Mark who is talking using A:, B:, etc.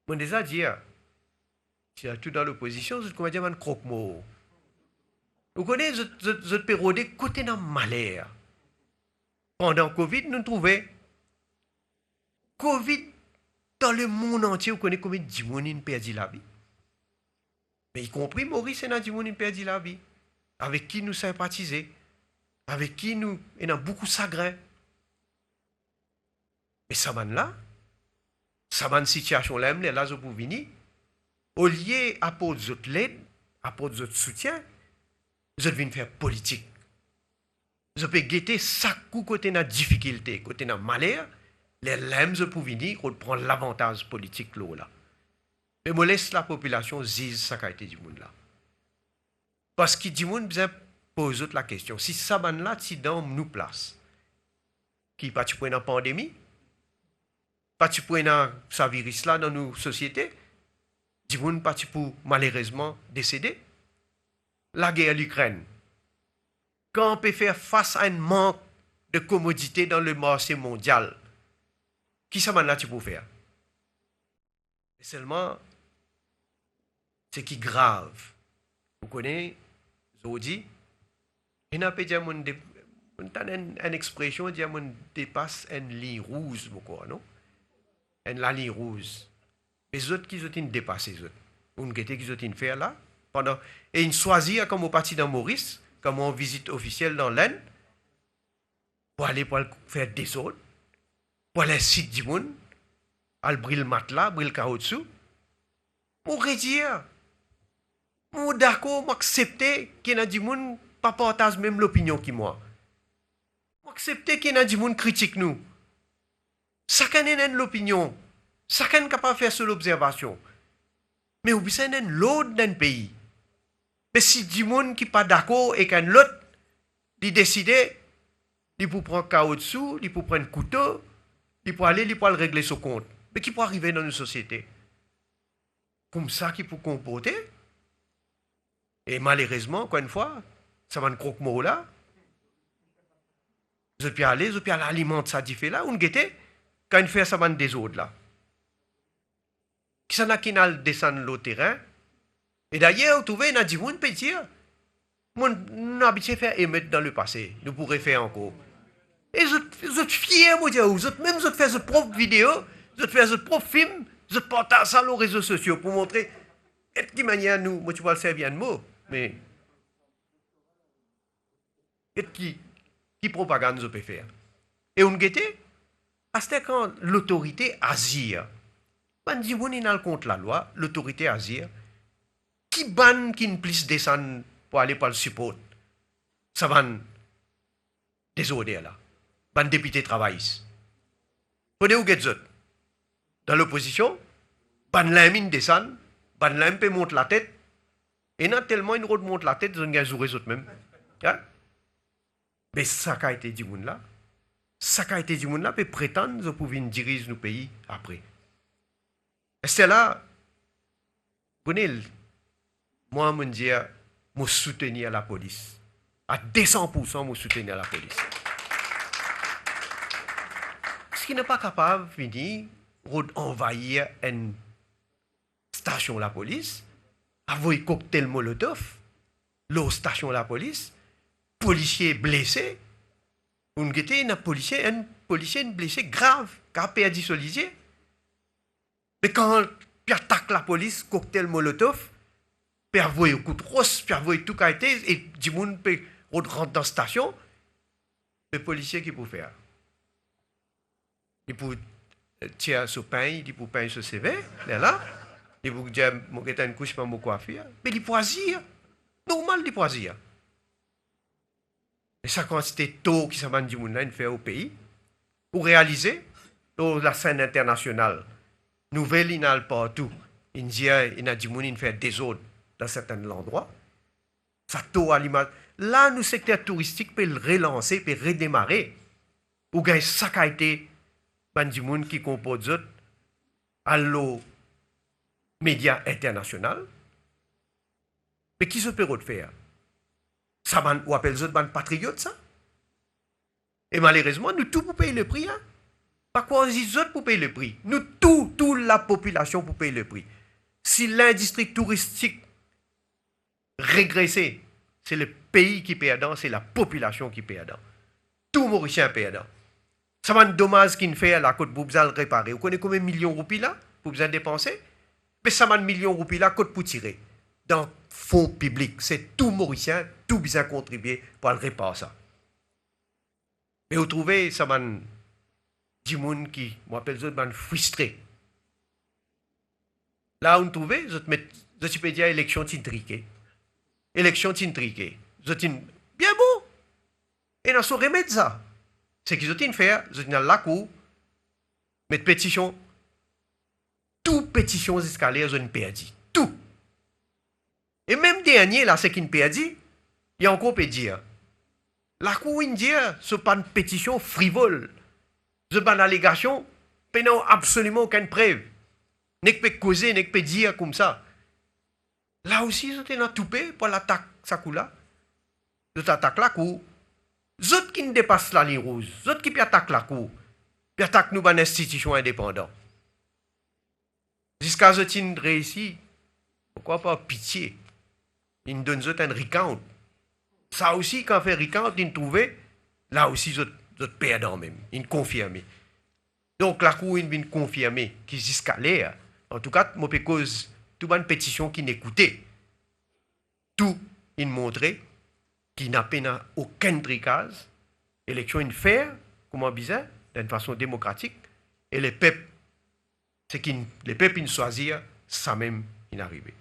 A: Moi déjà dire, si tout dans l'opposition, c'est comment dire un croque-mot. Vous connaissez, je période côté dans malheur. Pendant Covid, nous trouvons Covid dans le monde entier, vous connaissez combien de gens perdu la vie. Mais y compris Maurice et Nadimoun perdu la vie. Avec qui nous sympathisons, avec qui nous avons beaucoup de chagrin. Mais ça là, ça situation là, là, je peux venir, au lieu d'apporter de l'aide, apporter de soutien, je viens faire politique. Je peux guetter chaque coup côté de difficulté, côté de malheur, les lames je peux venir pour prendre l'avantage politique là. Mais je laisse la population dire ça qui a été du monde là. Parce que du monde bien pose la question, si ça là, si dans nous place, qui pas tu dans la pandémie, pas tu dans ce virus là dans nos sociétés, du monde pas tu pour malheureusement décéder. La guerre à l'Ukraine, quand on peut faire face à un manque de commodité dans le marché mondial, qui ça là tu peux faire? Et seulement, ce qui est grave, vous connaissez, je dis, il n'a pas dit une expression, dit qu'on dépasse une ligne rouge, non? La ligne rouge. Les autres qui ont dépassé, les autres. On qui ont fait là, pendant, et ils choisissent comme on partit dans Maurice, comme on visite officielle dans l'Aisne, pour aller faire des autres, pour aller site du monde, aller brûler le matelas, brûler le caoutchouc, pour redire, moi d'accord, moi accepter qu'il y a du monde pas partage même l'opinion que moi. Moi accepter qu'il y a du monde critique nous. Chacun a l'opinion, chacun est capable de faire son observation. Mais vous savez, l'autre d'un pays. Mais si du monde qui n'est pas d'accord et qu'un l'autre, il décide, il peut prendre caoutchouc, il peut prendre un couteau, il peut aller, il peut régler son compte. Mais qui peut arriver dans une société? Comme ça qui peut comporter. Et malheureusement, encore une fois, ça va un croque-mot là. Je peux aller alimenter ça fait là, on guette, quand il fait ça va des autres là. Qui s'en a qui n'a descendre le terrain. Et d'ailleurs, vous trouvez, il a dit, on peut dire, on a habitué à faire émettre dans le passé, nous pourrions faire encore. Et vous êtes fiers, vous êtes même vous faites votre propre vidéo, vous faites votre propre film, vous partagez ça sur les réseaux sociaux pour montrer de quelle manière nous, moi tu vas le servir de mot, mais qui propagande vous peut faire. Et on guette, c'est quand l'autorité agir. On dit, on est contre la loi, l'autorité agir. Qui ban qui ne puisse descendre pour aller par le support? Ça va des ordres là. Ban député travailliste. Vous où vous dans l'opposition, ban l'amine descend, ban l'amine peut monter la tête, et non tellement une route monte la tête, ils ont gagné les autres même. Hein? Mais ça qui a été du monde là, ça qui a été du monde là peut prétendre de pouvoir diriger nos pays après. Et c'est là, vous voyez, moi, je dis, je soutenir la police. À 200%, je soutenir la police. Ce qui n'est pas capable de venir envahir une station de la police, avoir un cocktail molotov, l'autre station de la police, policier blessé, un policier blessé grave, qui a perdu son lisier. Mais quand il attaque la police, cocktail molotov, puis avoir un coup de rosse, puis avoir tout qui a été, et du monde peut rentrer dans la station, le policier qui peut faire? Il peut tirer sur pain, il peut pain sur CV, là, il peut dire, mon gars, une couche pour me coiffer, mais il peut agir. Normal, il peut agir. Et ça, quand c'était tôt qui s'en va du monde là, il fait au pays, pour réaliser, dans la scène internationale, nouvelle, il n'a pas tout. India, il a du monde, il fait des autres dans certains endroits. Ça tôt à l'image. Là, le secteur touristique peut le relancer, peut redémarrer. Ou bien ça a été du monde qui compose à l'eau médias internationaux. Mais qui se peut faire? Ça on appelle ça ban patriote, ça? Et malheureusement, nous tout pour payer le prix. Hein? Pas quoi les autres pour payer le prix. Nous, toute la population pour payer le prix. Si l'industrie touristique régressait, c'est le pays qui paye dedans, c'est la population qui paye dedans. Tout Mauricien paye dedans. Ça va un dommage qu'il fait à la côte pour besoin le réparer. Vous connaissez combien de millions de roupies là pour besoin dépenser? Mais ça va un million de roupies là, côte pour tirer. Dans fonds publics. C'est tout Mauricien, tout besoin contribuer pour le réparer ça. Mais vous trouvez, ça va du monde qui, moi, appelle ça, frustré. Là, on trouve, je peux dire élection tintriquée. Élection tintriquée. Bien beau. Et dans son remède, ça. C'est qu'ils ont fait, ils ont dans la cour, mettre pétition. Tout pétition escaliers, ils ont perdu. Tout. Et même dernier, là, c'est qu'ils perdu, il y a encore peut dire. La cour indienne, ce n'est pas une pétition frivole. Ce n'est pas une allégation, mais non, absolument aucune preuve. N'est que peut causer, n'est que peut dire comme ça. Là aussi, ils ont tout payé pour l'attaque, ça coup-là. Ils attaquent la cour. Les autres qui ne dépassent la ligne rouge, les autres qui attaquent la cour, qui attaquent nous une institution indépendante. Jusqu'à ce qu'ils réussissent, pourquoi pas pitié? Ils nous donnent un recount. Ça aussi, quand on fait recount, ils trouvent, là aussi, ils ont perdant même. Ils confirment. Donc, la cour, ils viennent confirmer qu'ils jusqu'à l'air. En tout cas, moi, cause toute une pétition qui n'écoutait. Tout, ils montraient qu'il n'a pas aucun tricage. Élection une faire, comment bizarre, d'une façon démocratique. Et les peuples, c'est qu'ils les peuples, ils choisissent, ça même, il arrivé.